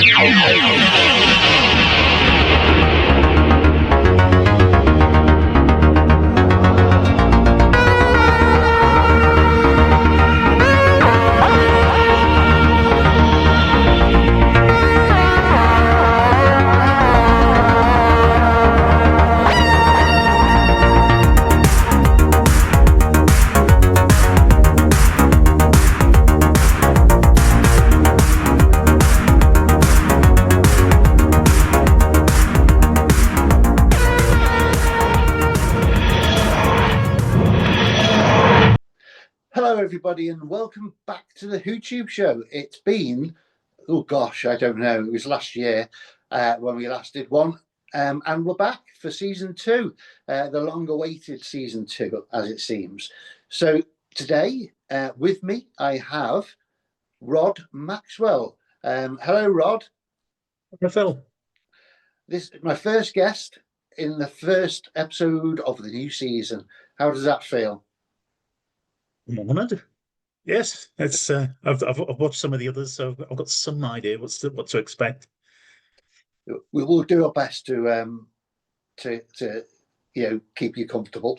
Hello, everybody, and welcome back to the WhoTubeShow. It's been, oh gosh, I don't know, it was last year when we last did one, and we're back for season 2, the long-awaited season 2, as it seems. So today, with me, I have Rod Maxwell. Hello, Rod. Hello, Phil. This is my first guest in the first episode of the new season. How does that feel? I'm honoured. Yes, it's. I've watched some of the others, so I've got some idea what to expect. We will do our best to keep you comfortable.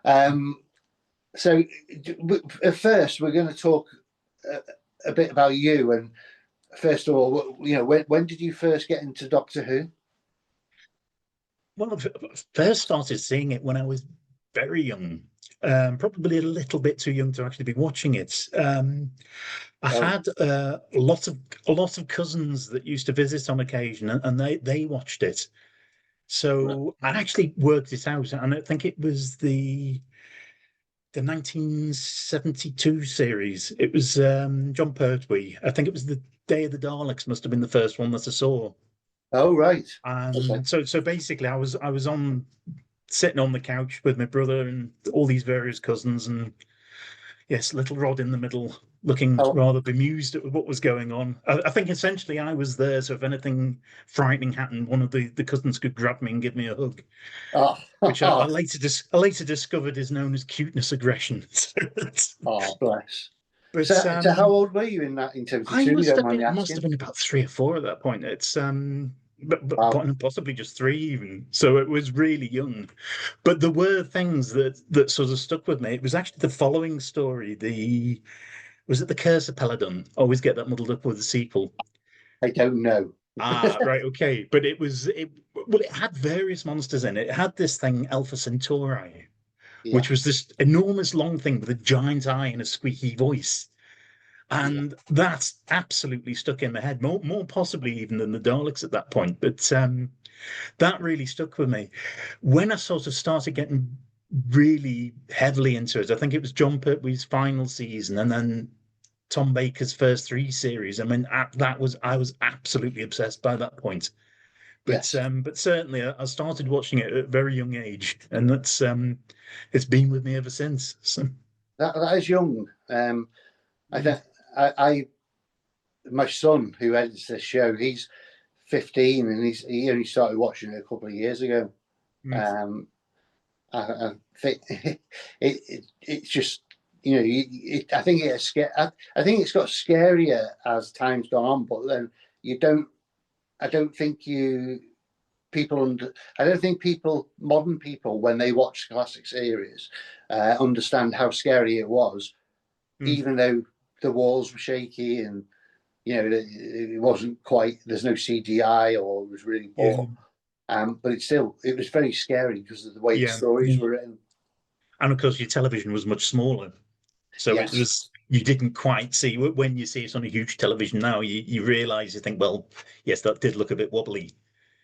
So at first, we're going to talk a bit about you. And first of all, when did you first get into Doctor Who? Well, I first started seeing it when I was very young. Probably a little bit too young to actually be watching it. I had a lot of cousins that used to visit on occasion, and they watched it. So I actually worked it out, and I think it was the 1972 series. It was John Pertwee. I think it was the Day of the Daleks. Must have been the first one that I saw. Oh, right. And so basically, I was on sitting on the couch with my brother and all these various cousins, and yes, little Rod in the middle, looking rather bemused at what was going on. I think essentially I was there, so if anything frightening happened, one of the cousins could grab me and give me a hug, which I later discovered is known as cuteness aggression. Oh, bless. But so how old were you in that? In terms of I must have been about 3 or 4 at that point. It's but possibly just 3 even. So it was really young. But there were things that sort of stuck with me. It was actually the following story. Was it the Curse of Peladon? I always get that muddled up with the sequel. I don't know. Right, okay. But it had various monsters in it. It had this thing, Alpha Centauri, which was this enormous long thing with a giant eye and a squeaky voice. And that's absolutely stuck in my head, more possibly even than the Daleks at that point. But that really stuck with me. When I sort of started getting really heavily into it, I think it was John Pertwee's final season and then Tom Baker's first 3 series. I mean, I was absolutely obsessed by that point. But but certainly I started watching it at a very young age, and that's it's been with me ever since. So. That is young. My son, who edits this show, he's 15, and he only started watching it a couple of years ago. I think it's just I think it's got scarier as time's gone on, but then I don't think modern people, when they watch classic series, understand how scary it was, even though the walls were shaky and it wasn't quite. There's no CGI, or it was really poor. But it was very scary because of the way the stories were written. And of course, your television was much smaller, so it was. You didn't quite see when you see it on a huge television now. You realise, you think, well, yes, that did look a bit wobbly.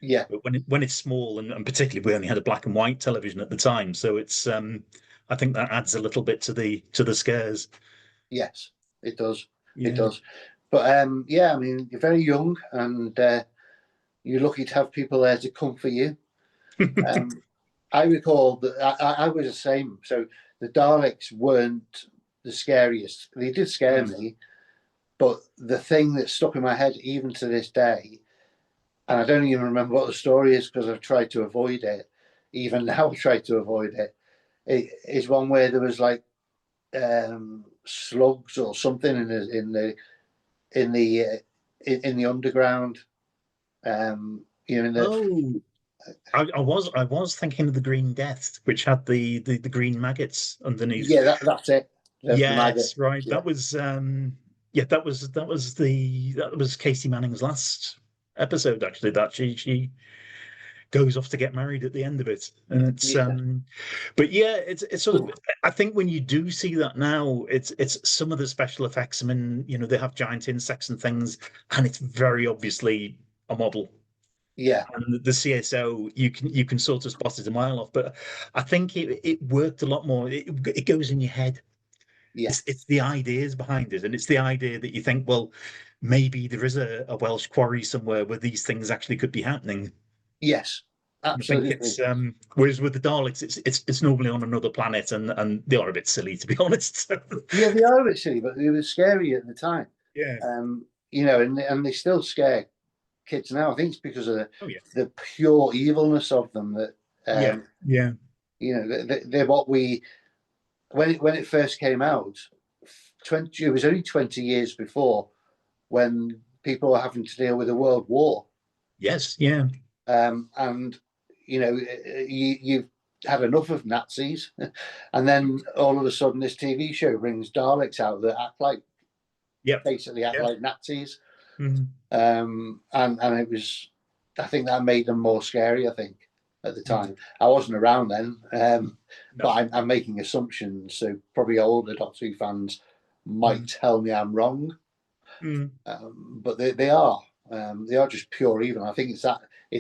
Yeah. But when it's small, and particularly we only had a black and white television at the time, so it's. I think that adds a little bit to the scares. Yes, it does. Yeah. It does. But I mean, you're very young, and you're lucky to have people there to comfort you. I recall that I was the same. So the Daleks weren't the scariest. They did scare me, but the thing that stuck in my head even to this day, and I don't even remember what the story is because I've tried to avoid it. Even now, I try to avoid it. It is one where there was like slugs or something in the underground, You know, I was thinking of the Green Death, which had the green maggots underneath. yeah, that's it. The maggot. Yes, right. Yeah. That was that was Casey Manning's last episode, actually, that she goes off to get married at the end of it. And it's Yeah. but yeah, it's sort of, I think when you do see that now, it's some of the special effects. I mean, you know, they have giant insects and things, and it's very obviously a model. Yeah. And the CSO, you can sort of spot it a mile off. But I think it worked a lot more. It goes in your head. Yeah. It's the ideas behind it, and it's the idea that you think, well, maybe there is a Welsh quarry somewhere where these things actually could be happening. Yes. I think Absolutely. it's whereas with the Daleks, it's normally on another planet, and they are a bit silly, to be honest. Yeah, they are a bit silly, but they were scary at the time. Yeah. You know, and they still scare kids now. I think it's because of the pure evilness of them that. Yeah. You know, they're what we when it first came out. It was only 20 years before when people were having to deal with a world war. Yes. Yeah. And you know, you've had enough of Nazis, and then all of a sudden this TV show brings Daleks out that act like, basically act like Nazis. Mm-hmm. And it was, I think that made them more scary, I think, at the time. I wasn't around then, but I'm making assumptions, so probably older Doctor Who fans might tell me I'm wrong. But they are just pure evil. I think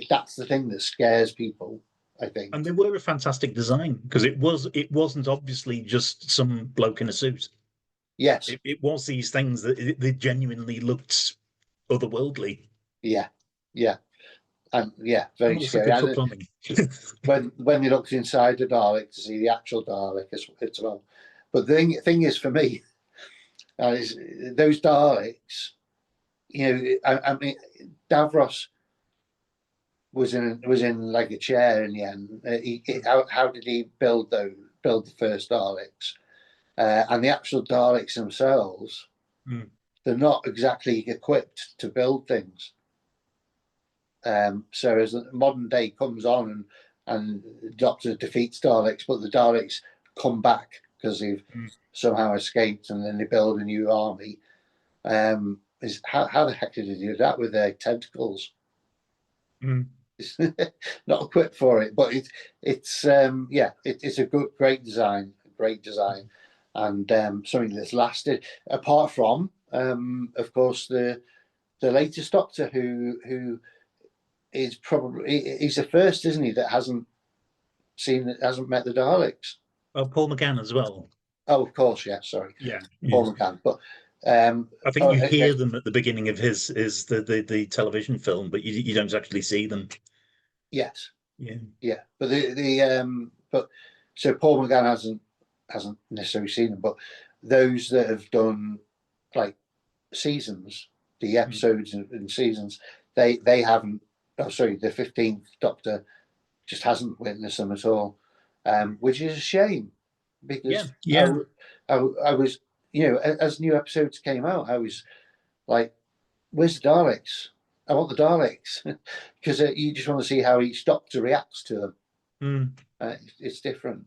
that's the thing that scares people, I think. And they were a fantastic design, because it wasn't obviously just some bloke in a suit. Yes. It was these things that they genuinely looked otherworldly. Yeah. And very scary. when they looked inside the Dalek to see the actual Dalek as well. But the thing is, for me, is those Daleks, you know, I mean, Davros was in like a chair in the end. How did he build the first Daleks? And the actual Daleks themselves, they're not exactly equipped to build things. So as the modern day comes on and the Doctor defeats Daleks, but the Daleks come back because they've somehow escaped, and then they build a new army. Is how the heck did they do that with their tentacles? It's not equipped for it, but it's a great design, and something that's lasted. Apart from, of course, the latest Doctor who is probably, he's the first, isn't he, that hasn't met the Daleks. Oh, Paul McGann as well. Oh, of course, yeah. Sorry, Paul McGann. But I think you hear them at the beginning of the television film, but you don't actually see them. Yes. Yeah. But but so Paul McGann hasn't necessarily seen them, but those that have done like seasons, the episodes and seasons, they haven't. Oh, sorry, the 15th Doctor just hasn't witnessed them at all, which is a shame, because I was, you know, as new episodes came out, I was like, where's the Daleks? I want the Daleks, because you just want to see how each Doctor reacts to them. It's different.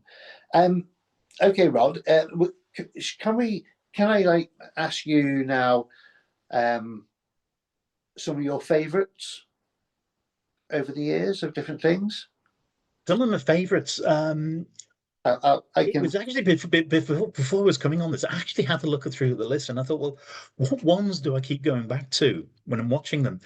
Okay, Rod, can I like ask you now some of your favourites over the years of different things? Some of my favourites. It was actually before I was coming on this, I actually had to look through the list, and I thought, well, what ones do I keep going back to when I'm watching them?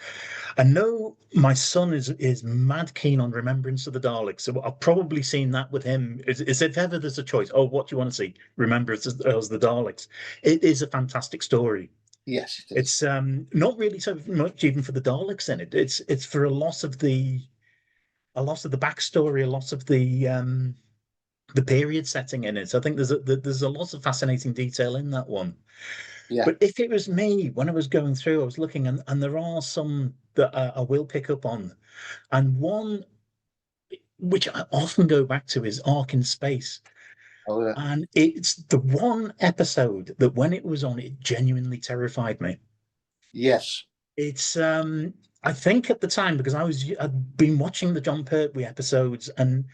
I know my son is mad keen on Remembrance of the Daleks, so I've probably seen that with him. Is if ever there's a choice, oh, what do you want to see? Remembrance of the Daleks. It is a fantastic story. Yes, it is. It's not really so much even for the Daleks in it. It's for a lot of the backstory, a lot of the period setting in it. I think there's a lot of fascinating detail in that one. Yeah. But if it was me, when I was going through, I was looking, and there are some that I will pick up on, and one which I often go back to is Ark in Space. Oh, yeah. And it's the one episode that when it was on, it genuinely terrified me. Yes. It's I think at the time, because I'd been watching the John Pertwee episodes, and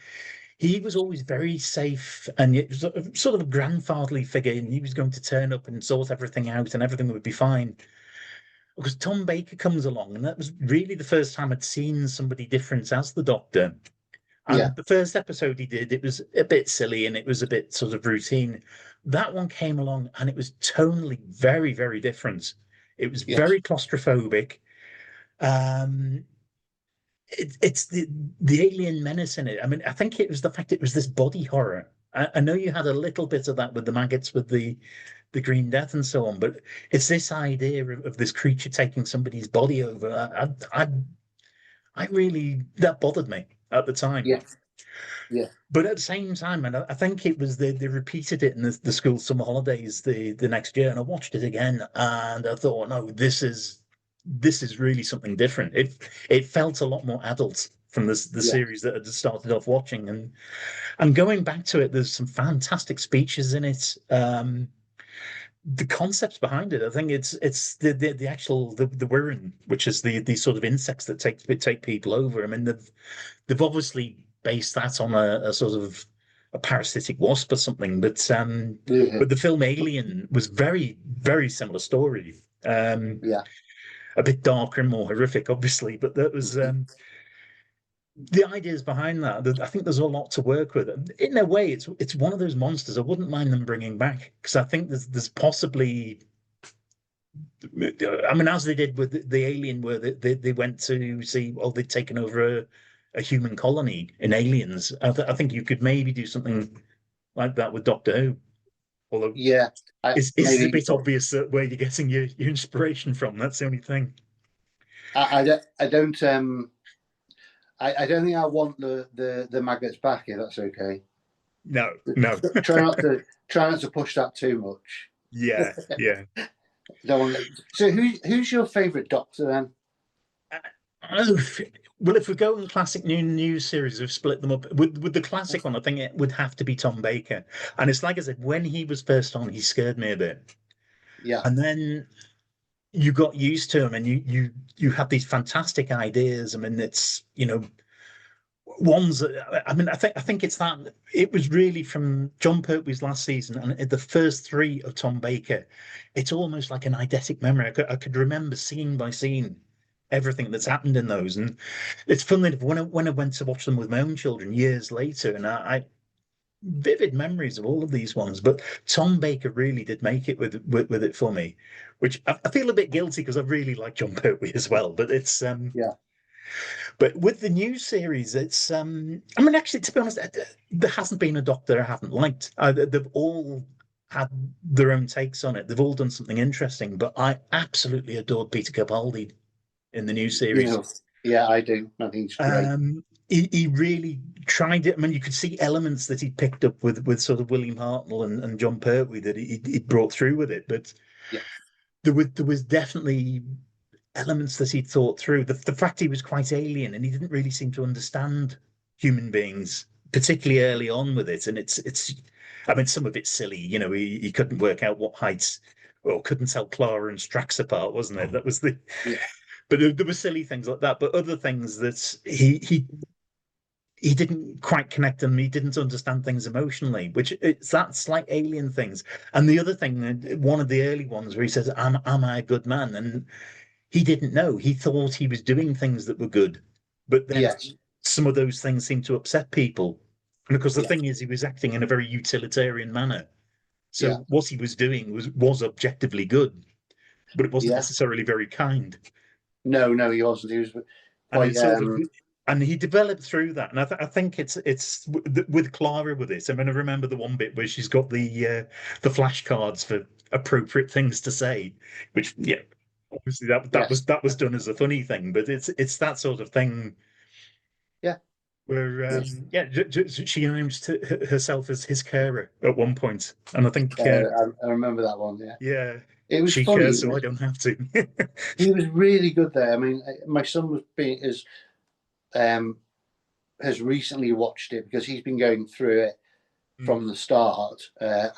he was always very safe and yet sort of a grandfatherly figure, and he was going to turn up and sort everything out, and everything would be fine. Because Tom Baker comes along, and that was really the first time I'd seen somebody different as the Doctor. Yeah, And the first episode he did, it was a bit silly and it was a bit sort of routine. That one came along and it was tonally very, very different. It was yes, very claustrophobic. Um, it's the alien menace in it. I mean, I think it was the fact it was this body horror. I know you had a little bit of that with the maggots, with the Green Death and so on, but it's this idea of this creature taking somebody's body over. I really, that bothered me at the time. yeah, yeah, But at the same time, and I think it was they repeated it in the school summer holidays the next year, and I watched it again, and I thought, no, this is really something different. It felt a lot more adult from the yeah, series that I just started off watching, and going back to it, there's some fantastic speeches in it. The concepts behind it, I think it's the actual the Wirren, which is the sort of insects that take people over. I mean, they've obviously based that on a sort of a parasitic wasp or something, yeah, but the film Alien was very, very similar story. yeah. A bit darker and more horrific, obviously, but that was the ideas behind that. I think there's a lot to work with. In a way, it's one of those monsters I wouldn't mind them bringing back, because I think there's possibly, I mean, as they did with the Alien, where they went to see, well, they'd taken over a human colony in Aliens. I think you could maybe do something like that with Doctor Who. Although Yeah, it's a maybe bit obvious where you're getting your inspiration from. That's the only thing. I don't I don't think I want the maggots back, if that's okay. No, no. Try not to push that too much. Yeah, yeah. Don't want so who's your favourite Doctor then? Oh, well, if we go in classic new series, we've split them up. With the classic one, I think it would have to be Tom Baker. And it's like I said, when he was first on, he scared me a bit. Yeah, And then you got used to him, and you had these fantastic ideas. I mean, it's ones that, I mean, I think it's that it was really from John Pertwee's last season and the first three of Tom Baker. It's almost like an eidetic memory. I could remember scene by scene everything that's happened in those, and it's funny enough, when I went to watch them with my own children years later, and I vivid memories of all of these ones. But Tom Baker really did make it with it for me, which I feel a bit guilty because I really like John Pertwee as well. But it's yeah, but with the new series, it's I mean, actually, to be honest, there hasn't been a Doctor I haven't liked. They've all had their own takes on it. They've all done something interesting, but I absolutely adored Peter Capaldi in the new series. yeah, I do. I think it's great. He really tried it. I mean, you could see elements that he picked up with sort of William Hartnell and John Pertwee that he brought through with it, but Yeah, there was definitely elements that he'd thought through. The fact he was quite alien and he didn't really seem to understand human beings, particularly early on with it. And it's I mean, some of it's silly, he couldn't work out what heights, or couldn't tell Clara and Strax apart, wasn't it? That was yeah, but there were silly things like that. But other things that he didn't quite connect them. He didn't understand things emotionally, which that's like alien things. And the other thing, one of the early ones where he says, am I a good man? And he didn't know. He thought he was doing things that were good, but then yes, some of those things seemed to upset people. And because the yeah, thing is, he was acting in a very utilitarian manner. yeah, So what he was doing was objectively good, but it wasn't yeah. necessarily very kind. No, he wasn't. He was And quite it's sort of, and he developed through that. And I think it's with Clara with it. I mean, I remember the one bit where she's got the flashcards for appropriate things to say, which, yeah, obviously yes, that was done as a funny thing, but it's that sort of thing yeah, where yes. yeah, she announced herself as his carer at one point, and I think I remember that one. Yeah, yeah, it was she funny. cares, so I don't have to. He was really good there. I mean, my son um has recently watched it because he's been going through it Mm, from the start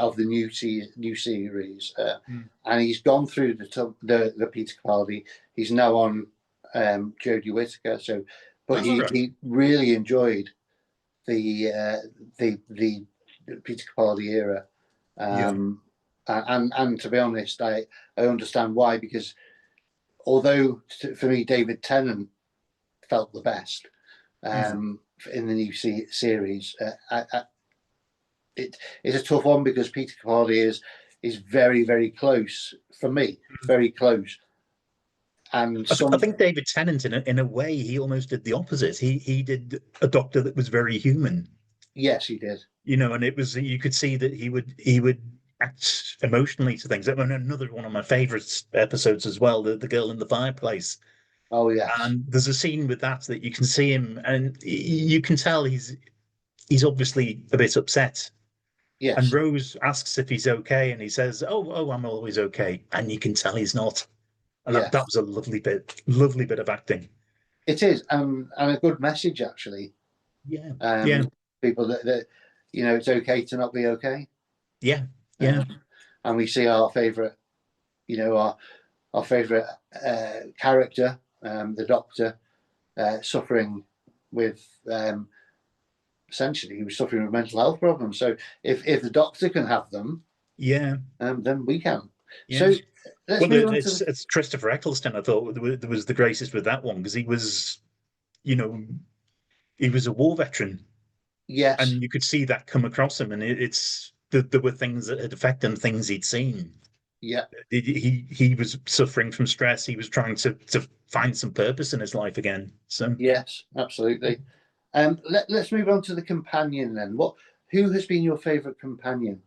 of the new series, mm, and he's gone through the Peter Capaldi. He's now on Jodie Whittaker. So, but he really enjoyed the Peter Capaldi era. And to be honest, I understand why, because although for me David Tennant felt the best in the new series, it's a tough one because Peter Capaldi is very, very close for me, very close. And I think David Tennant, in a way, he almost did the opposite. He did a Doctor that was very human. Yes, he did. You know, and it was, you could see that he would act emotionally to things. I mean, another one of my favorite episodes as well, the girl in the fireplace. Oh yes. And there's a scene with that you can see him, and you can tell he's obviously a bit upset. Yes. And Rose asks if he's okay, and he says, "Oh, I'm always okay," and you can tell he's not. And that was a lovely bit of acting. It is, and a good message actually. Yeah. People that it's okay to not be okay. Yeah. And we see our favorite, our favorite character, the Doctor, suffering with essentially he was suffering with mental health problems. So if the Doctor can have them, then we can. Yeah. So it's Christopher Eccleston. I thought there was the greatest with that one, because he was, he was a war veteran. Yes, and you could see that come across him, and there were things that had affected him, things he'd seen. Yeah, he was suffering from stress. He was trying to find some purpose in his life again. So yes, absolutely. Let's move on to the companion then. Who has been your favourite companion?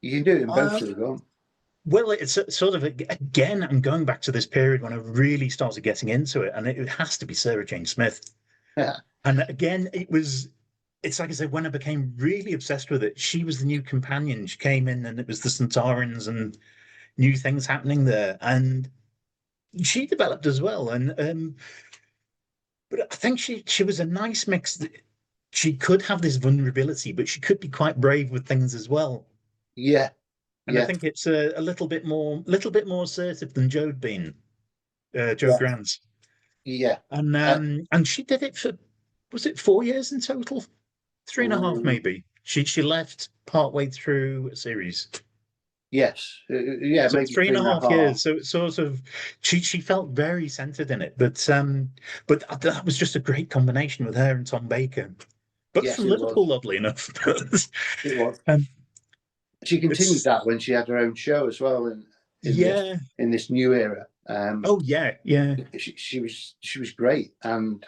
You can do it in both of them. Well, it's sort of, again, I'm going back to this period when I really started getting into it, and it has to be Sarah Jane Smith. Yeah. And again, it's like I said, when I became really obsessed with it, she was the new companion. She came in, and it was the Centaurans and new things happening there, and she developed as well. And but I think she was a nice mix. She could have this vulnerability, but she could be quite brave with things as well. Yeah. And I think it's a little bit more assertive than Jo'd been, Jo Grant. Yeah. And she did it for, was it 4 years in total? 3.5 maybe. She left partway through a series. Yes. Yeah. So 3.5 years. So it's sort of, she felt very centered in it. But that was just a great combination with her and Tom Baker. But from Liverpool, oddly enough. It was. She continued that when she had her own show as well, in this new era. She was great, and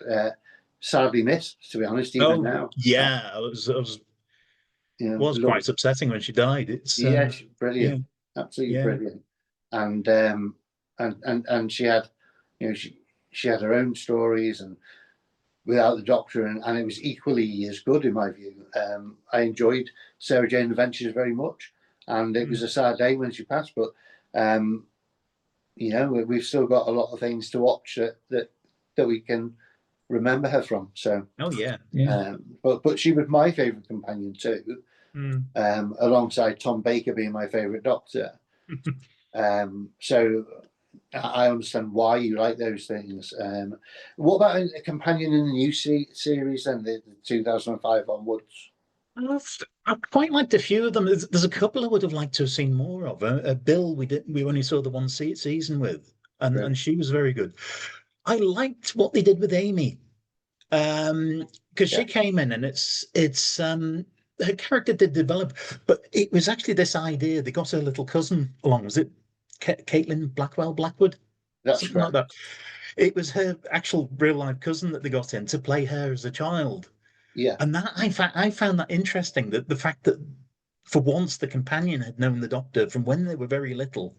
sadly missed, to be honest. Even now, it was quite upsetting when she died. She's brilliant, absolutely brilliant, and she had, she had her own stories, and without the Doctor, and it was equally as good in my view. I enjoyed Sarah Jane Adventures very much, and it was a sad day when she passed, but we've still got a lot of things to watch that we can remember her from. So but she was my favourite companion too, alongside Tom Baker being my favourite Doctor. So I understand why you like those things. What about a companion in the new series then, the 2005 onwards? I've quite liked a few of them. There's a couple I would have liked to have seen more of. Bill, we only saw the one season with, and she was very good. I liked what they did with Amy, because she came in, and it's her character did develop, but it was actually this idea. They got her little cousin along. Was it Caitlin Blackwood? That's something like that. It was her actual real life cousin that they got in to play her as a child. Yeah, and that I found that interesting. That the fact that for once the companion had known the Doctor from when they were very little,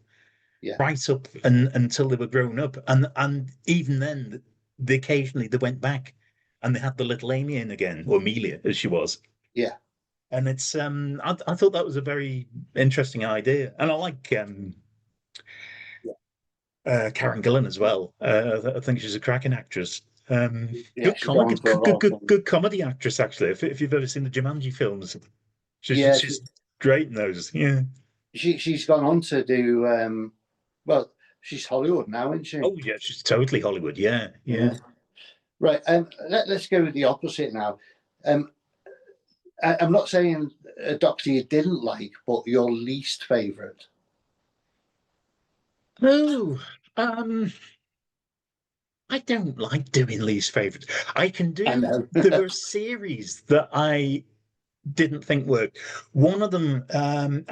right up and until they were grown up, and even then, occasionally they went back, and they had the little Amy in again, or Amelia as she was. Yeah, and it's I thought that was a very interesting idea, and I like Karen Gillan as well. I think she's a cracking actress. Good comedy actress, actually. If you've ever seen the Jumanji films, she's great in those. Yeah, she's gone on to do she's Hollywood now, isn't she? Oh yeah, she's totally Hollywood. Yeah. Right. Let's go with the opposite now. I'm not saying a Doctor you didn't like, but your least favourite. Oh, I don't like doing least favourites. I can I do. know. There were series that I didn't think worked. One of them, and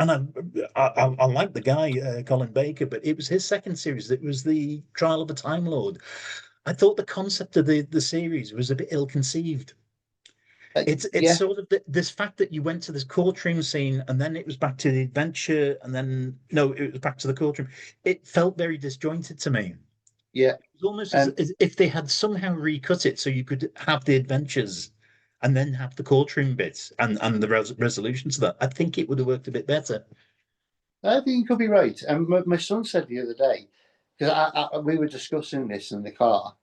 I like the guy, Colin Baker, but it was his second series. It was the Trial of a Time Lord. I thought the concept of the series was a bit ill-conceived. It's Yeah, sort of this fact that you went to this courtroom scene and then it was back to the adventure and then no, it was back to the courtroom. It felt very disjointed to me. yeah. It was almost as if they had somehow recut it so you could have the adventures and then have the courtroom bits and the resolution to that. I think it would have worked a bit better. I think you could be right. And my son said the other day, because we were discussing this in the car,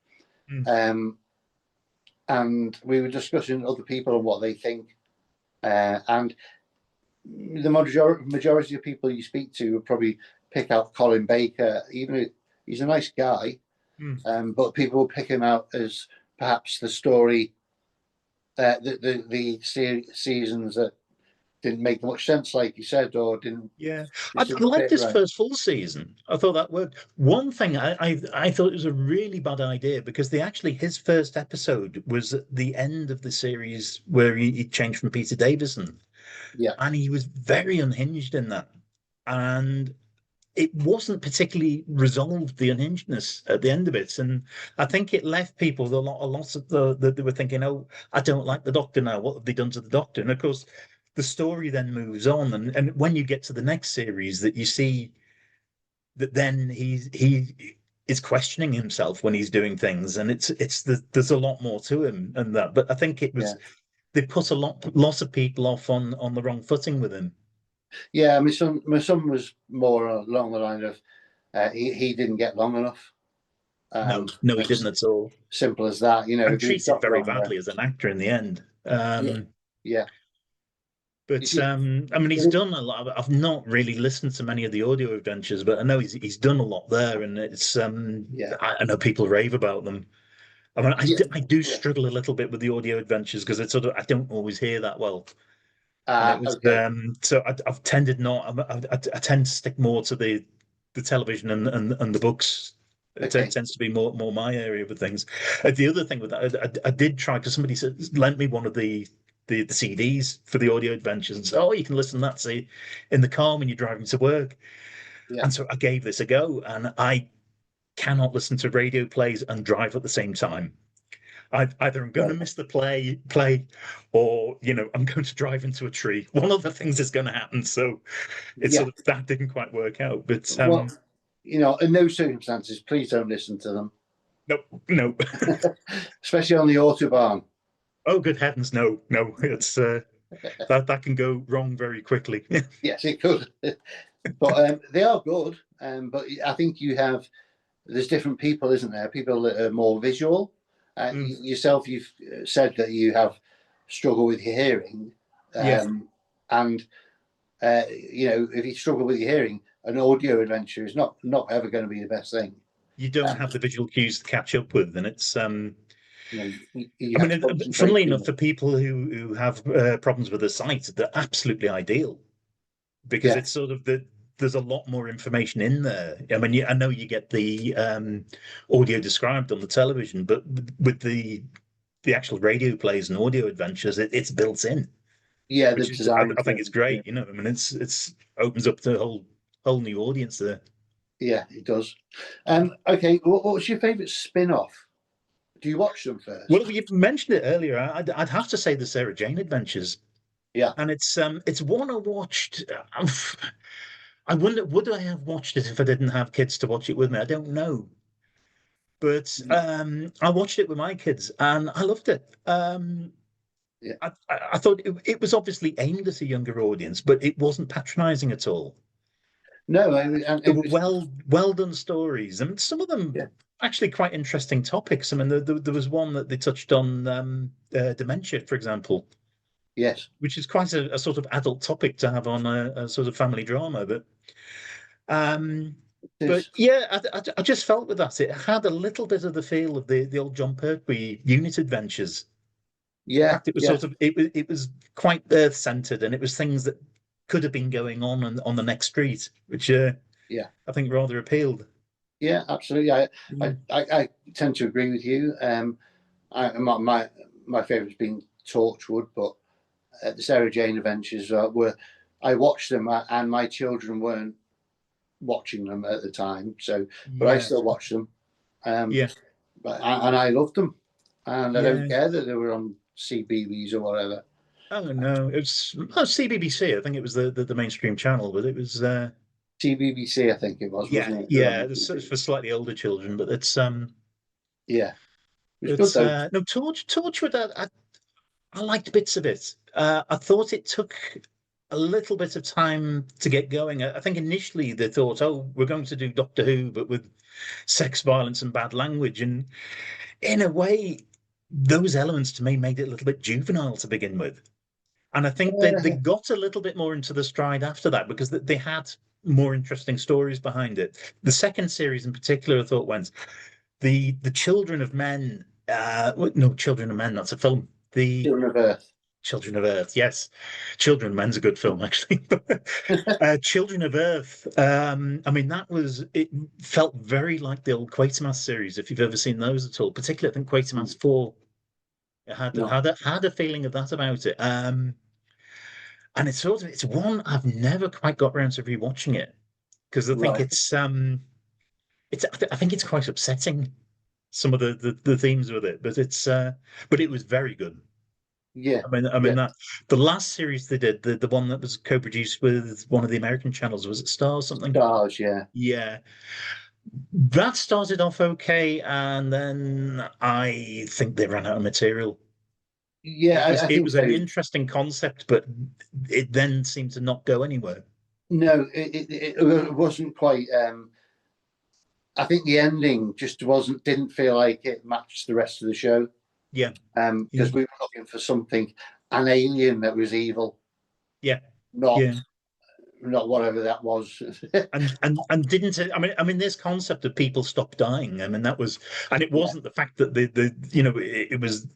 and we were discussing other people and what they think. And the majority of people you speak to would probably pick out Colin Baker, even if he's a nice guy, but people will pick him out as perhaps the story, the seasons that didn't make much sense, like you said, or didn't. Yeah, I liked this first full season. I thought that worked. One thing I thought it was a really bad idea because his first episode was at the end of the series where he changed from Peter Davison. Yeah, and he was very unhinged in that, and it wasn't particularly resolved, the unhingedness at the end of it. And I think it left people with a lot of they were thinking, oh, I don't like the Doctor now. What have they done to the Doctor? And of course, the story then moves on. And when you get to the next series, that you see that then he is questioning himself when he's doing things. And there's a lot more to him and that. But I think it was they put lots of people off on the wrong footing with him. Yeah, my son was more along the line of he didn't get long enough. No, he didn't at all. Simple as that, you know. And treated very badly as an actor in the end. Yeah. But I mean, he's done a lot. I've not really listened to many of the audio adventures, but I know he's done a lot there, and it's I know people rave about them. I mean, I do struggle a little bit with the audio adventures because it's I don't always hear that well. And it was so I've tended not. I tend to stick more to the television and the books. It tends to be more my area of things. The other thing with that, I did try because somebody lent me one of the CDs for the audio adventures and said, "Oh, you can listen to that see in the car when you're driving to work." Yeah. And so I gave this a go, and I cannot listen to radio plays and drive at the same time. Either I'm going to miss the play, or I'm going to drive into a tree. One of the things is going to happen. So it's sort of that didn't quite work out. But well, in those circumstances, please don't listen to them. No. Especially on the autobahn. Oh, good heavens, no. It's that can go wrong very quickly. Yes, it could. But they are good. But I think there's different people, isn't there? People that are more visual. Yourself, you've said that you have struggled with your hearing, and if you struggle with your hearing, an audio adventure is not ever going to be the best thing. You don't have the visual cues to catch up with, and it's. I mean, funnily enough, for people who have problems with the sight, they're absolutely ideal because it's sort of there's a lot more information in there. I mean, I know you get the audio described on the television, but with the actual radio plays and audio adventures, it's built in. Yeah, the design. I think it's great. I mean, it's opens up to a whole new audience there. Yeah, it does. Okay, what's your favourite spin-off? Do you watch them first? Well, you mentioned it earlier. I'd have to say the Sarah Jane Adventures. Yeah, and it's one I watched. I wonder, would I have watched it if I didn't have kids to watch it with me? I don't know. But I watched it with my kids and I loved it. I thought it was obviously aimed at a younger audience, but it wasn't patronizing at all. No, it were well done stories. I mean, some of them actually quite interesting topics. I mean, there was one that they touched on dementia, for example. Yes, which is quite a sort of adult topic to have on a sort of family drama. But But yeah, I just felt with that it had a little bit of the feel of the old John Pertwee unit adventures. In Yeah, fact, it was yeah, sort of it was quite Earth centered, and it was things that could have been going on the next street, which yeah, I think rather appealed. yeah. Absolutely. I Yeah. I, I tend to agree with you. My favourite's been Torchwood, but the Sarah Jane Adventures were. I watched them, and my children weren't watching them at the time. So, but I Yeah, still watched them, yeah, and I loved them, and I don't yeah. care that they were on CBeebies or whatever. Oh no, it was CBBC. I think it was the mainstream channel, but it was CBBC, I think it was, yeah, wasn't it? yeah. It's for slightly older children, but Yeah, it was good it's though. no Torchwood. I liked bits of it. I thought it took a little bit of time to get going. I think initially they thought, oh, we're going to do Doctor Who, but with sex, violence, and bad language. And in a way, those elements to me made it a little bit juvenile to begin with. And I think they Uh, got a little bit more into the stride after that because they had more interesting stories behind it. The second series in particular, I thought went the Children of Men. No, Children of Men. That's a film. The Children of Earth. Children of Earth. Yes, Children of Men's a good film actually. Children of Earth. I mean, it felt very like the old Quatermass series. If you've ever seen those at all, particularly I think Quatermass 4. It had No, had a feeling of that about it. And it's one I've never quite got around to rewatching it because I think right. I think it's quite upsetting some of the themes with it, but it was very good. Yeah, I mean yeah. that the last series they did, the one that was co-produced with one of the American channels, was it Star or something? Stars, yeah. Yeah, that started off okay, and then I think they ran out of material. Yeah, I It think was so. an interesting concept, but it then seemed to not go anywhere. No, it wasn't quite. I think the ending just didn't feel like it matched the rest of the show. Yeah, yeah, Because we were looking for something, an alien that was evil, yeah, not yeah. not whatever that was. And didn't it, I mean this concept of people stop dying, I mean that was, and it Yeah, wasn't the fact that it was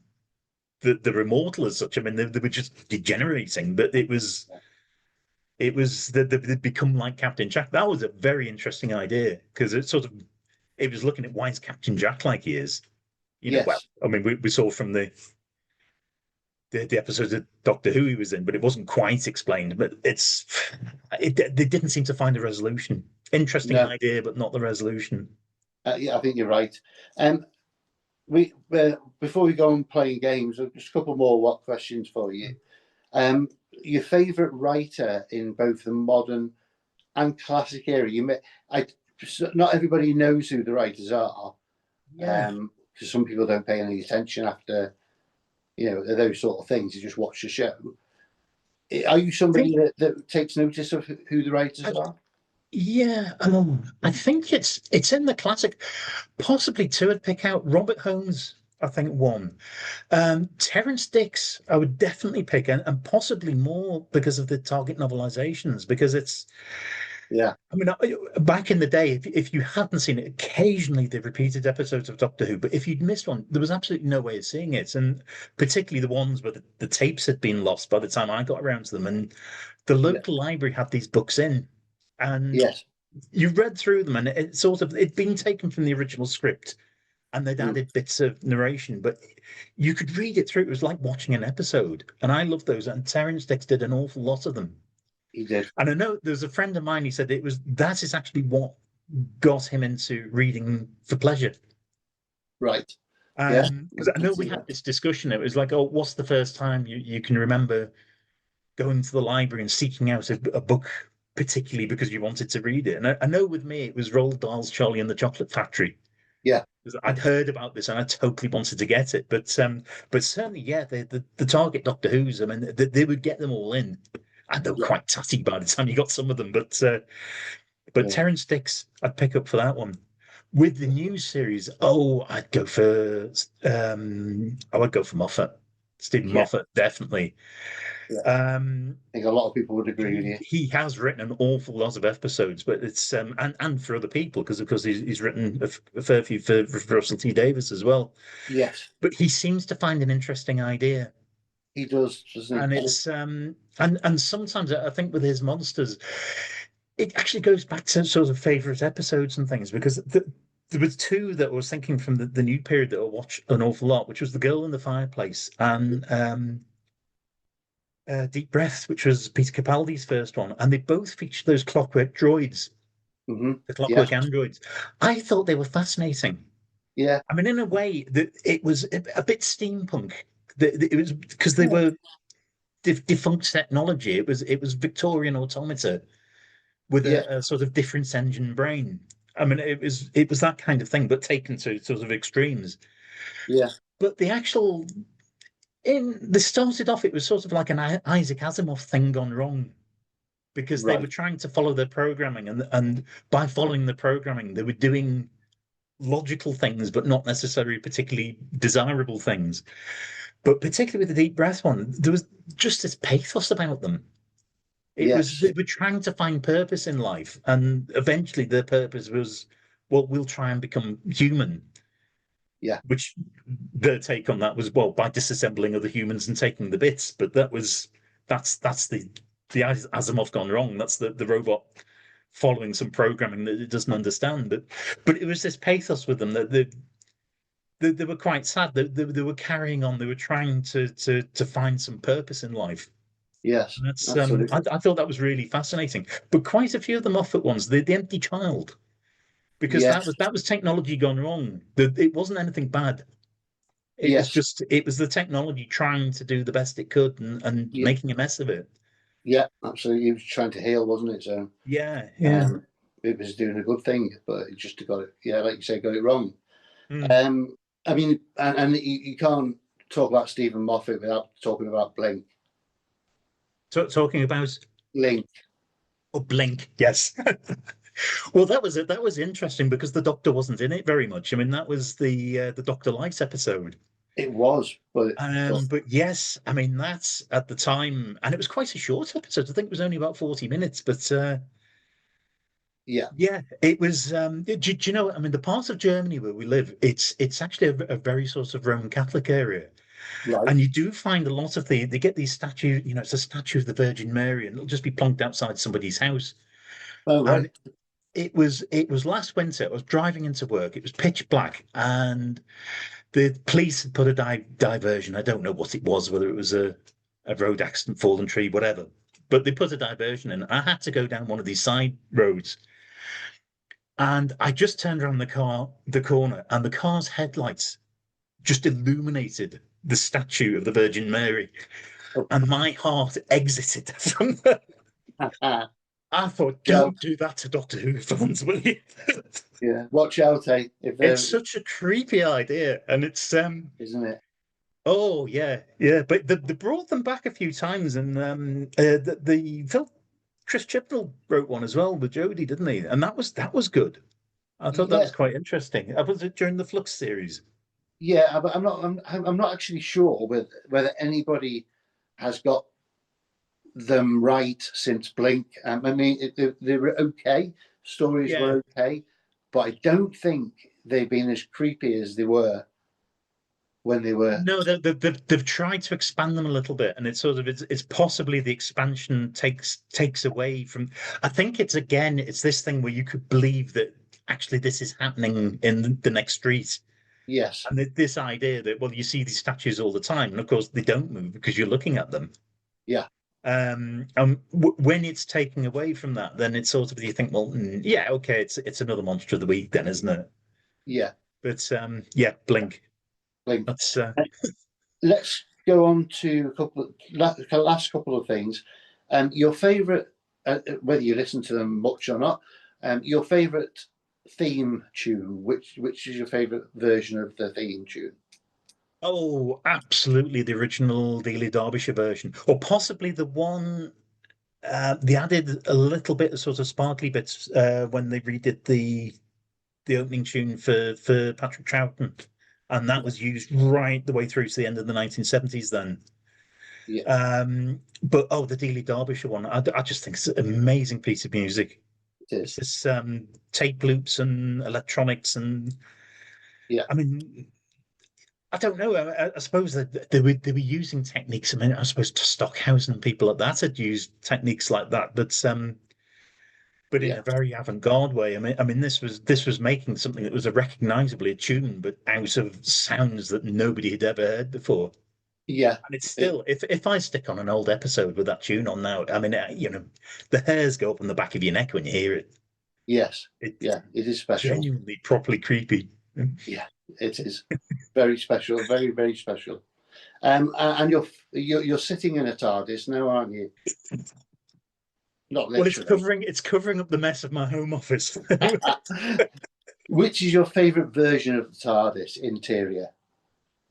they're immortal as such. I mean they were just degenerating, but it was that they'd become like Captain Jack. That was a very interesting idea because it was looking at why is Captain Jack like he is. Well, yes, I mean we saw from the episodes of Doctor Who he was in, but it wasn't quite explained. But they didn't seem to find a resolution. Interesting no, idea, but not the resolution. yeah, I think you're right. We before we go on playing games, just a couple more what questions for you. Your favourite writer in both the modern and classic era? Not everybody knows who the writers are, Yeah. because some people don't pay any attention after those sort of things. You just watch the show. Are you I think, somebody that takes notice of who the writers I, are? yeah, I think it's in the classic. Possibly two. I'd pick out Robert Holmes. I think one. Terrance Dicks, I would definitely pick, and possibly more because of the Target novelizations. Because Yeah, I mean, back in the day, if you hadn't seen it, occasionally they repeated episodes of Doctor Who, but if you'd missed one, there was absolutely no way of seeing it. And particularly the ones where the tapes had been lost by the time I got around to them. And the yeah, local library had these books in, and yes, you read through them, and it'd been taken from the original script, and they'd mm, added bits of narration, but you could read it through. It was like watching an episode, and I love those. And Terrance Dicks did an awful lot of them. he did. And I know there's a friend of mine. He said that is actually what got him into reading for pleasure. Right. Yeah, Because I can know we see had that. this discussion. It was like, oh, what's the first time you can remember going to the library and seeking out a book, particularly because you wanted to read it? And I know with me, it was Roald Dahl's Charlie and the Chocolate Factory. Yeah, Because I'd heard about this and I totally wanted to get it. But certainly, yeah, the Target Doctor Who's, I mean, they would get them all in. And they were yeah, quite tatty by the time you got some of them. But yeah, Terrance Dicks, I'd pick up for that one. With the new series, I'd go for Moffat, Stephen yeah. Moffat, definitely. I think a lot of people would agree with you. He has written an awful lot of episodes, but it's and for other people, because of course he's written a fair few for Russell T Davies as well. Yes, But he seems to find an interesting idea. he does, doesn't And he? it's and sometimes I think with his monsters, it actually goes back to sort of favorite episodes and things, because there was two that I was thinking from the new period that I watched an awful lot, which was The Girl in the Fireplace and Deep Breath, which was Peter Capaldi's first one, and they both featured those clockwork droids, the clockwork Yes. androids. I thought they were fascinating. Yeah. I mean, in a way, that it was a bit steampunk. It was because they were defunct technology. It was Victorian automata with Yeah. a sort of difference engine brain. I mean, it was that kind of thing, but taken to sort of extremes. Yeah. But the actual they started off, it was sort of like an Isaac Asimov thing gone wrong, because they were Right. trying to follow their programming, and by following the programming, they were doing logical things, but not necessarily particularly desirable things. But particularly with the Deep Breath one, there was just this pathos about them. It was Yes. they were trying to find purpose in life, and eventually their purpose was, well, we'll try and become human. Yeah. Which their take on that was, well, by disassembling other humans and taking the bits. But that's the Asimov gone wrong. That's the robot following some programming that it doesn't understand. But it was this pathos with them that they were quite sad. They were carrying on. They were trying to find some purpose in life. Yes. And that's Absolutely. I thought that was really fascinating. But quite a few of the Moffat ones, the empty child, because Yes. that was technology gone wrong. It wasn't anything bad. Yes. It was the technology trying to do the best it could, and Yeah. making a mess of it. Yeah. Absolutely. He was trying to heal, wasn't it? So Yeah, yeah. it was doing a good thing, but it just got it. Yeah, like you say, got it wrong. Mm. I mean, and you can't talk about Stephen Moffat without talking about Blink. Talking about Link. Blink, yes. Well, that was interesting, because the Doctor wasn't in it very much. I mean, that was the Doctor Likes episode. It was, But yes, I mean, that's at the time, and it was quite a short episode. I think it was only about 40 minutes, but yeah, yeah, it was. Do you know? I mean, the part of Germany where we live, it's actually a very sort of Roman Catholic area, right. and you do find a lot of they get these statues. You know, it's a statue of the Virgin Mary, and it'll just be plonked outside somebody's house. Oh, right. And it was last winter. I was driving into work. It was pitch black, and the police had put a diversion. I don't know what it was, whether it was a road accident, fallen tree, whatever. But they put a diversion in. I had to go down one of these side roads. And I just turned around the corner, and the car's headlights just illuminated the statue of the Virgin Mary. Oh. And my heart exited from the. I thought, Well, don't do that to Doctor Who fans, will you? yeah, watch out, eh? If It's such a creepy idea, and it's isn't it? oh yeah, yeah. But they brought them back a few times, and the Phil Chris Chibnall wrote one as well with Jodie, didn't he? And that was good. I thought that Yeah, was quite interesting. Was it during the Flux series? yeah. But I'm not actually sure whether anybody has got them right since Blink. I mean, they were okay. Stories Yeah. were okay, but I don't think they've been as creepy as they were when they were. No, they've tried to expand them a little bit, and it's possibly the expansion takes away from. I think it's again it's this thing where you could believe that actually this is happening in the next street, Yes. and this idea that, well, you see these statues all the time, and of course they don't move because you're looking at them. Yeah. When it's taking away from that, then it's sort of you think, well, yeah, okay, it's another monster of the week then, isn't it? Yeah. But yeah, Blink. Blink. That's Let's go on to last couple of things. Your favourite, whether you listen to them much or not, your favourite theme tune. Which is your favourite version of the theme tune? oh, absolutely the original Daily Derbyshire version, or possibly the one they added a little bit of sort of sparkly bits when they redid the opening tune for Patrick Troughton, and that was used right the way through to the end of the 1970s then. Yeah. But the Dealey Derbyshire one, I just think it's an amazing piece of music. It It's is. this tape loops and electronics, and Yeah. I mean, I don't know. I suppose that they were using techniques. I mean, I suppose Stockhausen and people like that had used techniques like that, but in Yeah. a very avant-garde way. I mean, this was making something that was a recognizably a tune, but out of sounds that nobody had ever heard before. Yeah. And it's It, still, if I stick on an old episode with that tune on now, I mean, the hairs go up on the back of your neck when you hear it. yes. It's Yeah. It is special. genuinely properly creepy. Yeah. It is very special. Very, very special. And you're sitting in a TARDIS now, aren't you? Not Well, it's literally. covering up the mess of my home office. Which is your favourite version of the TARDIS interior?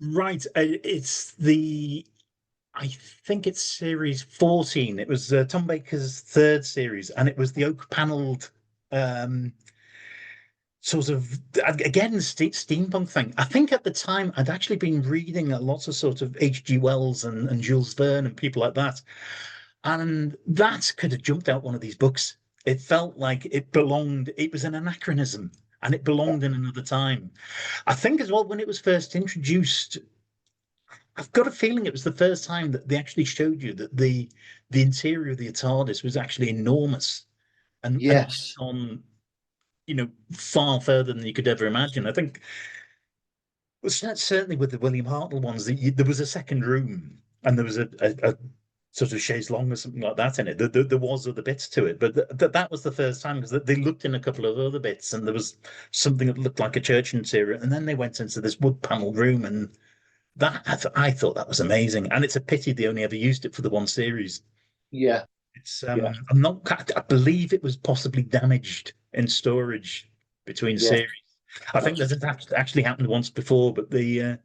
Right, I think it's series 14. It was Tom Baker's third series, and it was the oak paneled um sort of, again, steampunk thing. I think at the time I'd actually been reading a lot of sort of H.G. Wells and Jules Verne and people like that, and that could have jumped out one of these books. It felt like it belonged. It was an anachronism, and it belonged in another time. I think as well when it was first introduced. I've got a feeling it was the first time that they actually showed you that the interior of the TARDIS was actually enormous and went Yes. on, far further than you could ever imagine. I think, well, certainly with the William Hartnell ones, there was a second room and there was a sort of chaise longue or something like that in it. There was other bits to it, but that was the first time because they looked in a couple of other bits and there was something that looked like a church interior, and then they went into this wood panelled room, and that I thought that was amazing, and it's a pity they only ever used it for the one series. Yeah. It's Yeah. I'm not. I believe it was possibly damaged in storage between Yeah. series. I think That's, that actually happened once before, but yes,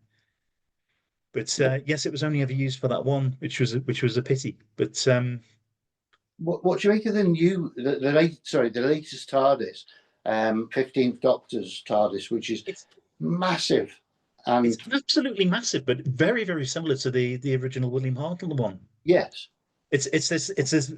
it was only ever used for that one, which was a pity. But what do you make of the latest TARDIS, 15th Doctor's TARDIS, which is it's massive, it's and absolutely massive, but very very similar to the original William Hartnell one. yes, It's this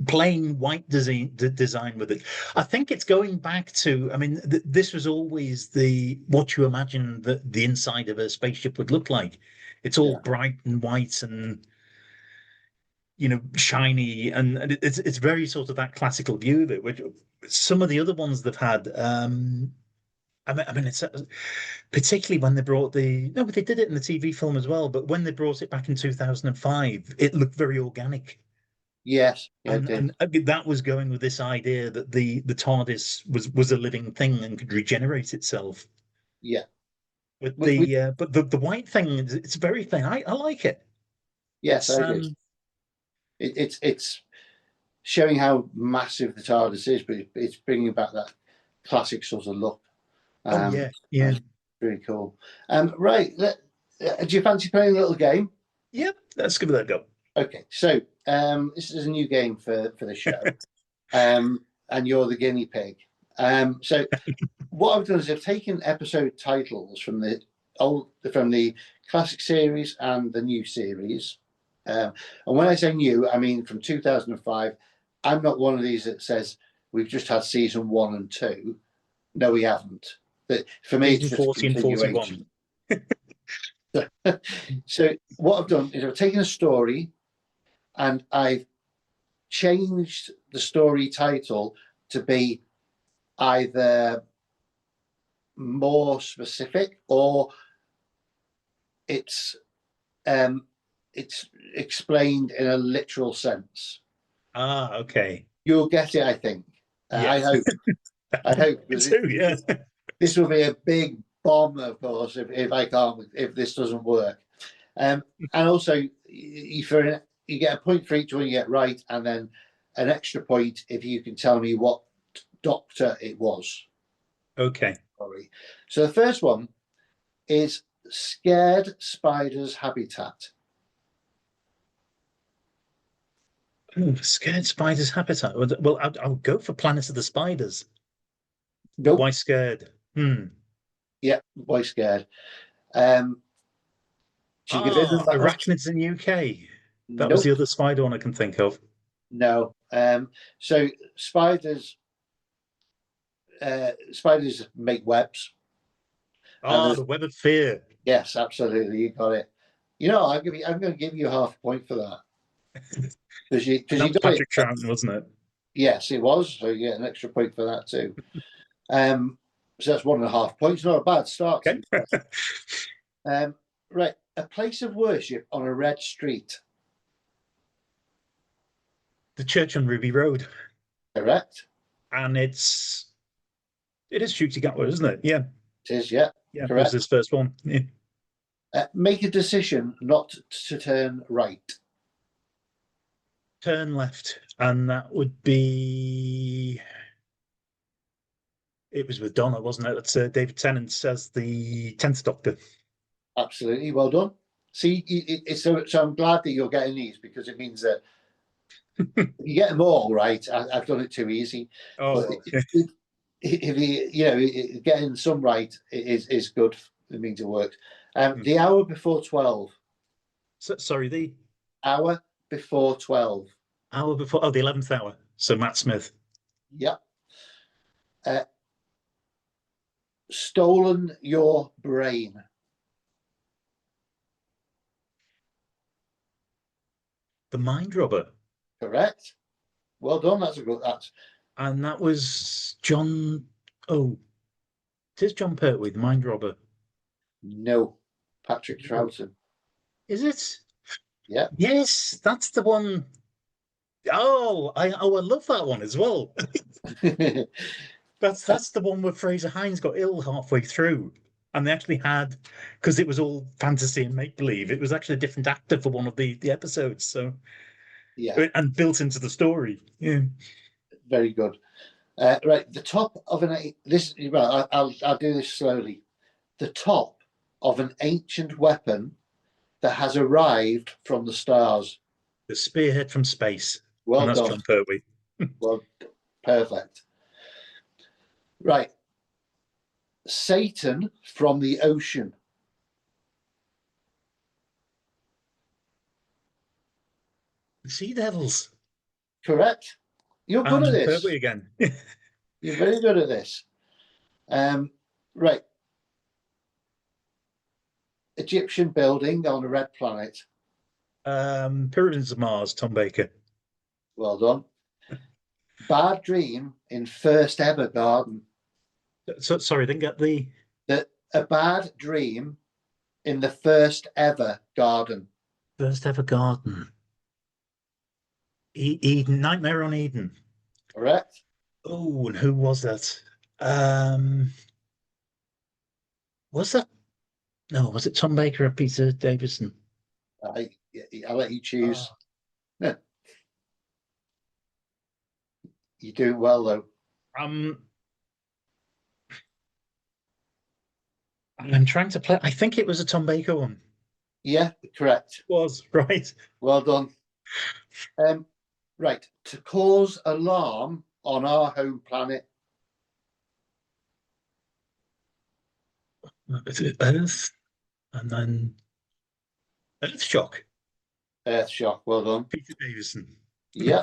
plain white design with it. I think it's going back to. I mean, this was always the what you imagine the inside of a spaceship would look like. It's all yeah, bright and white and shiny, and it's very sort of that classical view of it. Which some of the other ones they've had. I mean, it's particularly when they brought no, but they did it in the TV film as well. But when they brought it back in 2005, it looked very organic. yes, yeah, it And did, that was going with this idea that the TARDIS was a living thing and could regenerate itself. yeah, But we, the white thing, it's very thin. I like it. yes, It's I did. It's showing how massive the TARDIS is, but it's bringing back that classic sort of look. Oh yeah, yeah, Really cool. Right, do you fancy playing a little game? yeah. Let's give it a go. Okay, so this is a new game for the show, and you're the guinea pig. So what I've done is I've taken episode titles from the classic series and the new series. And when I say new, I mean from 2005. I'm not one of these that says we've just had season 1 and 2. No, we haven't. But for me, it's Season just a 1441. continuation. So what I've done is I've taken a story and I've changed the story title to be either more specific or it's explained in a literal sense. Ah, okay. You'll get it, I think. Yeah. I hope. I hope, Me because too, yeah. this will be a big bomb, of course, if this doesn't work. And also, you get a point for each one you get right, and then an extra point if you can tell me what doctor it was. Okay. Sorry. So the first one is Scared Spider's Habitat. Ooh, scared spiders habitat. Well, I'll go for Planet of the Spiders. Nope. Why scared? Yeah, why scared? Do you give it Arachnids in UK. That was Nope. the other spider one I can think of. No. So spiders make webs. Oh, the web of fear. Yes, absolutely. You got it. You know, I'm going to give you half a point for that because you That was got it. Patrick Troughton, wasn't it? Yes, it was. So you get an extra point for that too. So that's 1.5 points. Not a bad start. Okay. Right, a place of worship on a red street. The church on Ruby Road, Correct. and it is Shooty Gatwa, isn't it? Yeah, It is. Yeah. yeah. That was Correct. his first one. Yeah. Make a decision not to turn right. Turn left, and that would be. It was with Donna, wasn't it? That's David Tennant says the 10th Doctor. Absolutely. Well done. See, so I'm glad that you're getting these because it means that if you get them all right, I've done it too easy. Oh, But if getting some right is good. It means it works. The hour before 12. Sorry, the hour before 12. Hour before. Oh, the 11th hour. So Matt Smith. Yep. Stolen your brain. The Mind Robber. Correct. Well done. And that was John. Oh, it is John Pertwee, the Mind Robber. No, Patrick Troughton. Is it? Yeah. Yes, that's the one. Oh, I love that one as well. That's the one where Fraser Hines got ill halfway through, and they actually had, because it was all fantasy and make believe. It was actually a different actor for one of the episodes. So yeah, and built into the story. Yeah. Very good. Right, the top of I'll do this slowly. The top of an ancient weapon that has arrived from the stars. The Spearhead from Space. Well and that's done. John Pertwee. Well, perfect. Right. Satan from the ocean. The Sea Devils. Correct. You're good at this. Pertwee again. You're very good at this. Right. Egyptian building on a red planet. Pyramids of Mars, Tom Baker. Well done. Bad dream in first ever garden. So sorry, didn't get the. A bad dream in the first ever garden. First ever garden. Eden, Nightmare on Eden. Correct. Oh, and who was that? Was that? No, was it Tom Baker or Peter Davison? I'll let you choose. Yeah. You're doing well though. I'm trying to play. I think it was a Tom Baker one. Yeah, correct. It was right. Well done. Right, to cause alarm on our home planet. Is it Earth? And then Earth Shock. Earth shock. Well done. Peter Davison. Yeah.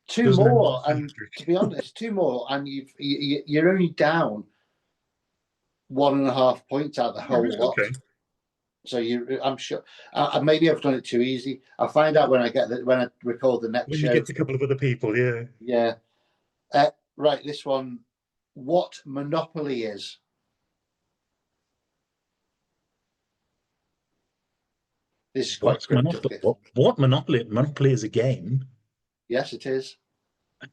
Two more, and to be honest, and you're only down 1.5 points out of the whole lot. Okay. So I'm sure. Maybe I've done it too easy. I'll find out when I record the next show. When you get a couple of other people, yeah. Yeah. Right. This one. What Monopoly is? This is quite cryptic. What Monopoly? Monopoly is a game. Yes, it is. The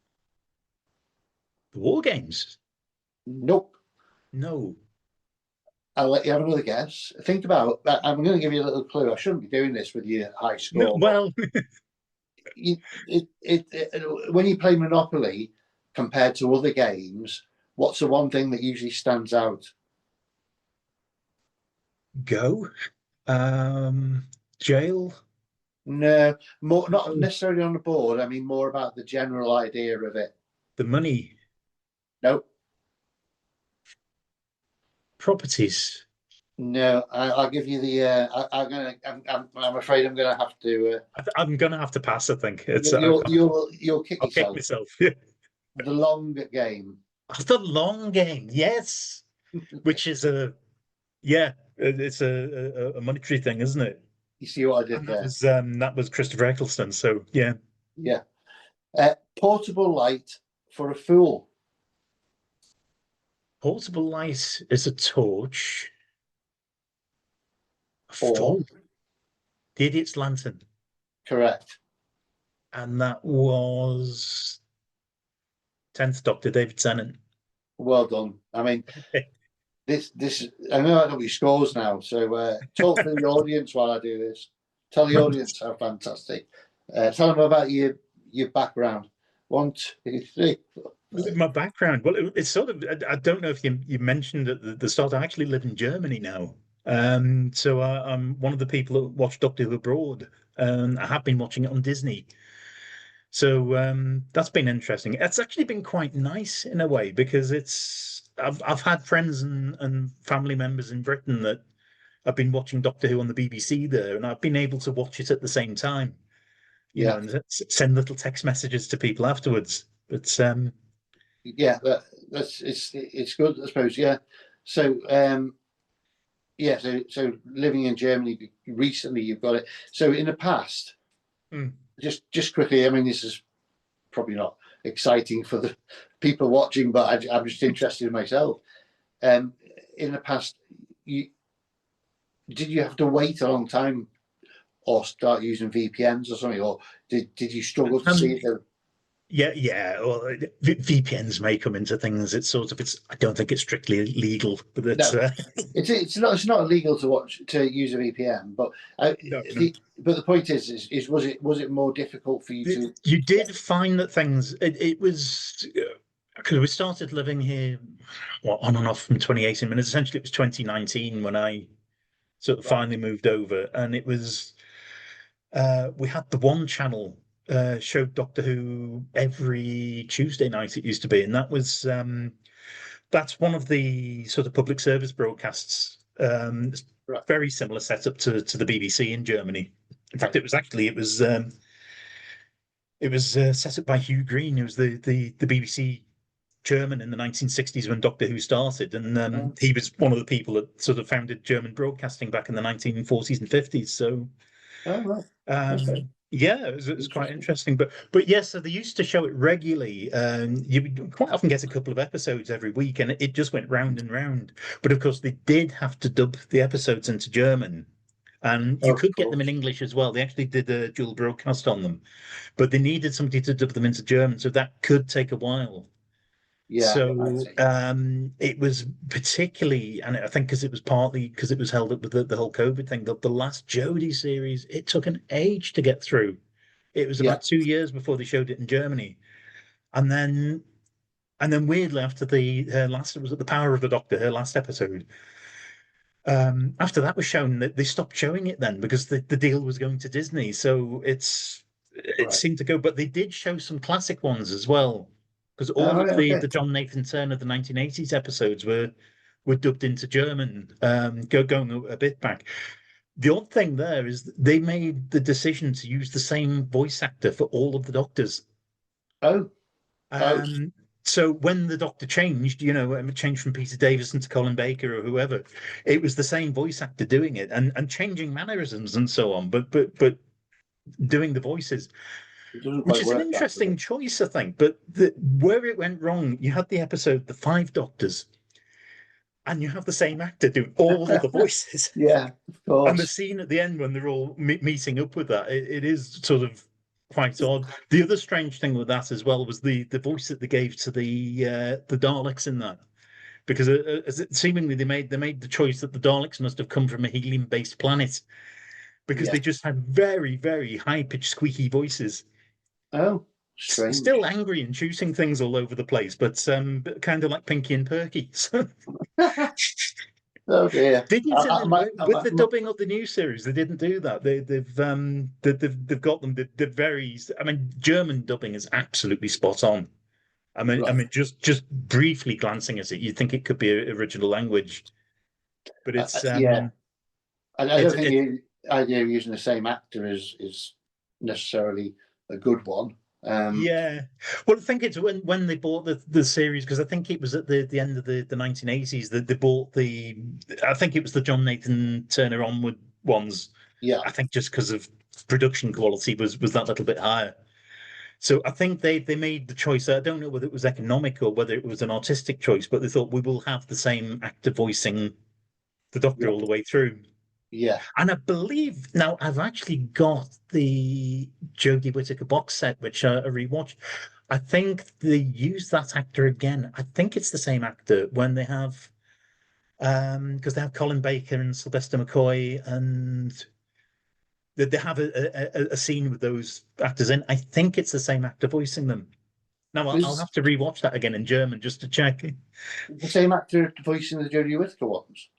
War Games? Nope. No. I'll let you have another guess. Think about that. I'm going to give you a little clue. I shouldn't be doing this with your high score. No, well, when you play Monopoly compared to other games, what's the one thing that usually stands out? Go. Jail. No, more not necessarily on the board. I mean, more about the general idea of it. The money. Nope. Properties. No, I'll give you the. I'm afraid I'm gonna have to. I'm gonna have to pass. I think it's. You'll kick I'll kick yourself. myself. The long game. The long game, yes, which is it's a monetary thing, isn't it? You see what I did And there? that was Christopher Eccleston. So yeah, Yeah. Portable light for a fool. portable light is a torch. Or The Idiot's Lantern, correct. and that was 10th Doctor David Tennant. Well done. I mean, this. I know I know your scores now, so talk to the audience while I do this. Tell the audience how fantastic. Tell them about your background. 1, 2, 3. 4. My background, well, it's sort of. I don't know if you mentioned at the start. I actually live in Germany now, so I'm one of the people that watch Doctor Who abroad. I have been watching it on Disney, so that's been interesting. It's actually been quite nice in a way because I've had friends and family members in Britain that have been watching Doctor Who on the BBC there, and I've been able to watch it at the same time, Yeah. and send little text messages to people afterwards. But yeah, that's it's good, I suppose. Yeah. So yeah, so living in Germany recently, you've got it. So in the past, just quickly, I mean, this is probably not exciting for the people watching, but I'm just interested in myself. In the past, did you have to wait a long time, or start using VPNs or something, or did you struggle to see it? Yeah. Well, VPNs may come into things. I don't think it's strictly legal, but it's not illegal to use a VPN. But no. But the point is was it more difficult for you to? You did find that things. It was because we started living here, on and off from 2018. I mean, essentially it was 2019 when I sort of finally moved over, and it was we had the one channel showed Doctor Who every Tuesday night. It used to be, and that's one of the sort of public service broadcasts. Very similar setup to the BBC in Germany. In fact, it was set up by Hugh Green, who was the BBC chairman in the 1960s when Doctor Who started, and he was one of the people that sort of founded German broadcasting back in the 1940s and 50s. So. Yeah, it was quite interesting, but yes, so they used to show it regularly. You would quite often get a couple of episodes every week, and it just went round and round. But of course, they did have to dub the episodes into German, and you could get them in English as well. They actually did a dual broadcast on them, but they needed somebody to dub them into German, so that could take a while. Yeah. So it was particularly, and I think because it was partly because it was held up with the whole COVID thing, the last Jodie series, it took an age to get through. It was about 2 years before they showed it in Germany. And then weirdly after her last, it was at The Power of the Doctor, her last episode. After that was shown, they stopped showing it then because the deal was going to Disney. So it seemed to go, but they did show some classic ones as well. Because all of the John Nathan Turner, the 1980s episodes were dubbed into German, going a bit back. The odd thing there is they made the decision to use the same voice actor for all of the Doctors. So when the Doctor changed, it changed from Peter Davison to Colin Baker or whoever, it was the same voice actor doing it and changing mannerisms and so on, but doing the voices. Which is an interesting choice, I think. But where it went wrong, you had the episode The Five Doctors, and you have the same actor doing all of the voices. Yeah, of course. And the scene at the end when they're all meeting up with that, it is sort of quite odd. The other strange thing with that as well was the voice that they gave to the Daleks in that, because seemingly they made the choice that the Daleks must have come from a helium-based planet, because they just had very, very high-pitched, squeaky voices. Oh, strange. Still angry and shooting things all over the place, but kind of like Pinky and Perky. Oh dear! With the dubbing of the new series, they didn't do that. They've got them. They're very. I mean, German dubbing is absolutely spot on. I mean, just briefly glancing at it, you'd think it could be original language. But it's yeah. I don't think it, the idea of using the same actor is necessarily a good one. yeah. Well, I think it's when they bought the series, because I think it was at the end of the 1980s that they bought I think it was the John Nathan Turner onward ones. Yeah. I think just because of production quality was that little bit higher. So I think they made the choice. I don't know whether it was economic or whether it was an artistic choice, but they thought we will have the same actor voicing the Doctor all the way through. Yeah. And I believe now I've actually got the Jodie Whittaker box set, which I rewatched. I think they use that actor again. I think it's the same actor when they have because they have Colin Baker and Sylvester McCoy, and they have a scene with those actors in. I think it's the same actor voicing them. Now I'll have to rewatch that again in German just to check. The same actor voicing the Jodie Whittaker ones.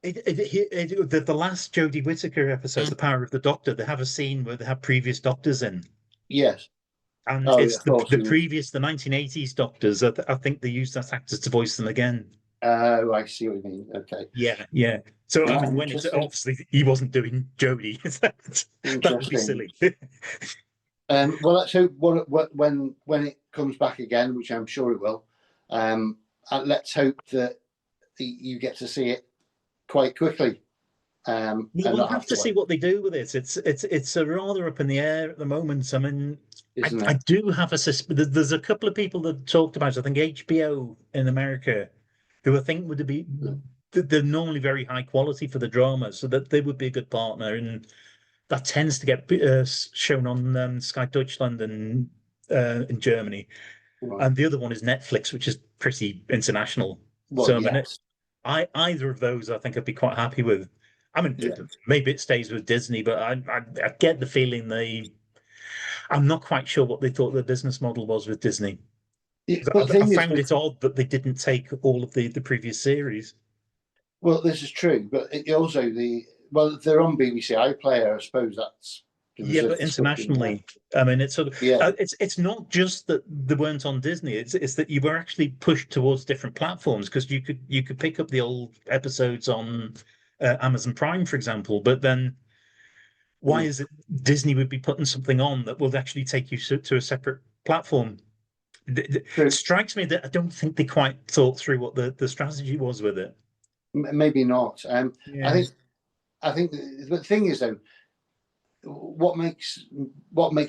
The last Jodie Whittaker episode, The Power of the Doctor, they have a scene where they have previous doctors in. Yes. And it's the previous, the 1980s doctors. I think they used that actors to voice them again. Oh, I see what you mean. Okay. Yeah, yeah. So I mean, when it's obviously he wasn't doing Jodie, that would be silly. Well, let's hope when it comes back again, which I'm sure it will. Let's hope that you get to see it quite quickly. We'll have to see what they do with it. It's a rather up in the air at the moment. I mean, I do have a suspicion. There's a couple of people that talked about it. I think HBO in America, who I think would be they're normally very high quality for the drama, so that they would be a good partner, and that tends to get shown on Sky Deutschland and in Germany. Right. And the other one is Netflix, which is pretty international. Well, so yes. I mean, either of those I think I'd be quite happy with. I mean, maybe it stays with Disney, but I get the feeling I'm not quite sure what they thought the business model was with Disney. I found it odd that they didn't take all of the previous series. Well, this is true, but also they're on BBC iPlayer. I suppose that's but internationally, I mean, it's sort of it's not just that they weren't on Disney. It's that you were actually pushed towards different platforms, because you could pick up the old episodes on Amazon Prime, for example. But then, why is it Disney would be putting something on that will actually take you to a separate platform? It strikes me that I don't think they quite thought through what the strategy was with it. Maybe not. I think the thing is, though, what makes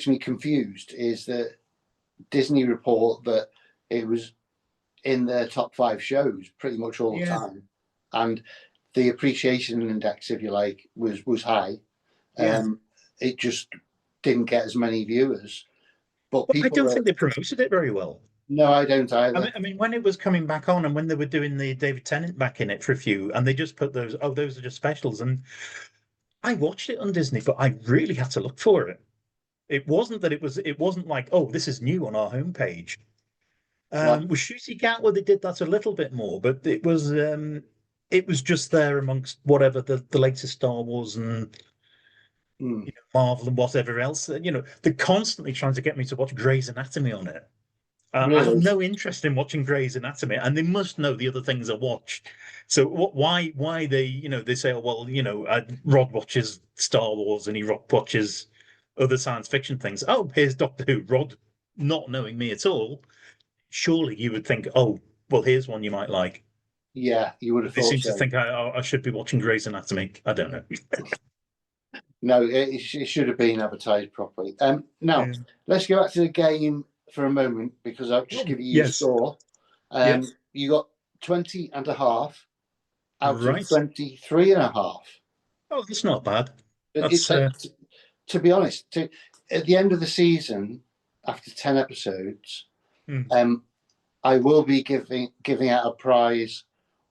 me confused is that Disney report that it was in their top 5 shows pretty much all the time, and the appreciation index, if you like, was high. It just didn't get as many viewers. But I don't think they promoted it very well. No, I don't either. I mean, when it was coming back on, and when they were doing the David Tennant back in it for a few, and they just put those are just specials, and I watched it on Disney, but I really had to look for it. It wasn't like, oh, this is new on our homepage. With Shooty Cat, where they did that a little bit more, but it was just there amongst whatever the latest Star Wars and Marvel and whatever else. They're constantly trying to get me to watch Grey's Anatomy on it. Really? I have no interest in watching Grey's Anatomy, and they must know the other things I watch. So why they say, oh, well, Rod watches Star Wars and he watches other science fiction things. Oh, here's Doctor Who. Rod, not knowing me at all, surely you would think, oh, well, here's one you might like. Yeah, you would have thought so. They seem to think I should be watching Grey's Anatomy. I don't know. No, it should have been advertised properly. Now, let's go back to the game for a moment, because I'll just give you your score. You got 20.5 out of 23.5. Oh, that's not bad. To be honest, at the end of the season, after 10 episodes, I will be giving out a prize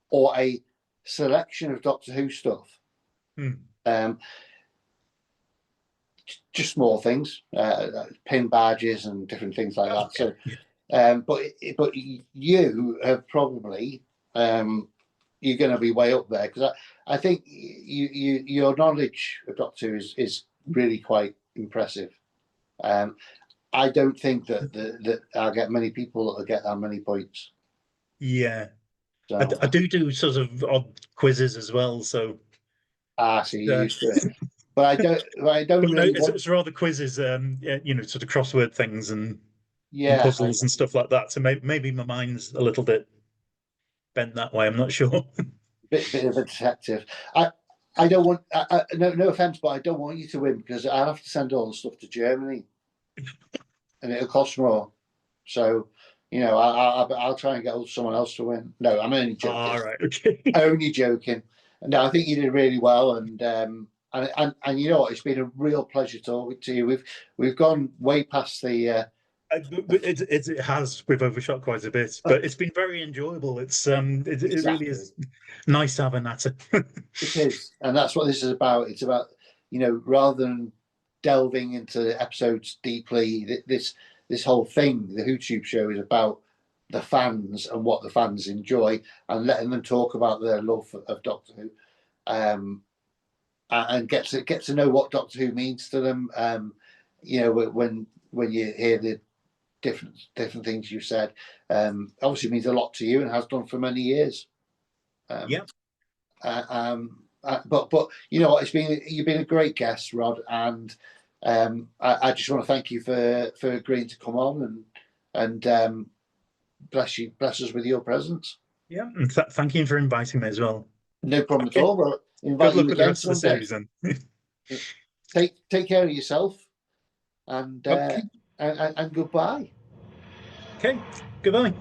or a selection of Doctor Who stuff. Just small things, pin badges and different things like that. So, but you have probably you're going to be way up there, because I think your knowledge of Doctor Who is really quite impressive. I don't think that I'll get many people that will get that many points. Yeah. So I do sort of odd quizzes as well. So so you're used to it. But I don't but no, really want. it's rather quizzes, you know, sort of crossword things and Yeah, puzzles and stuff like that. So maybe my mind's a little bit bent that way. I'm not sure. bit of a detective. I don't want. No offense, but I don't want you to win because I'll have to send all the stuff to Germany, and it'll cost more. So, you know, I'll try and get someone else to win. No, I'm only joking. All right, okay. Only joking. No, I think you did really well, and you know what? It's been a real pleasure talking to you. We've gone way past the. It has. We've overshot quite a bit, but it's been very enjoyable. It really is nice to have a natter. It is, and that's what this is about. It's about, you know, rather than delving into episodes deeply, this whole thing, the WhoTube show, is about the fans and what the fans enjoy, and letting them talk about their love of Doctor Who, and get to know what Doctor Who means to them. You know, when you hear the different things you said, obviously means a lot to you and has done for many years. Yeah. But you know what, you've been a great guest, Rod, and I just want to thank you for agreeing to come on and bless us with your presence. Yeah, and thank you for inviting me as well. No problem at all. Well, Good invite luck you with the again rest of the someday. series then. Take care of yourself, and Okay. and goodbye. Okay, goodbye.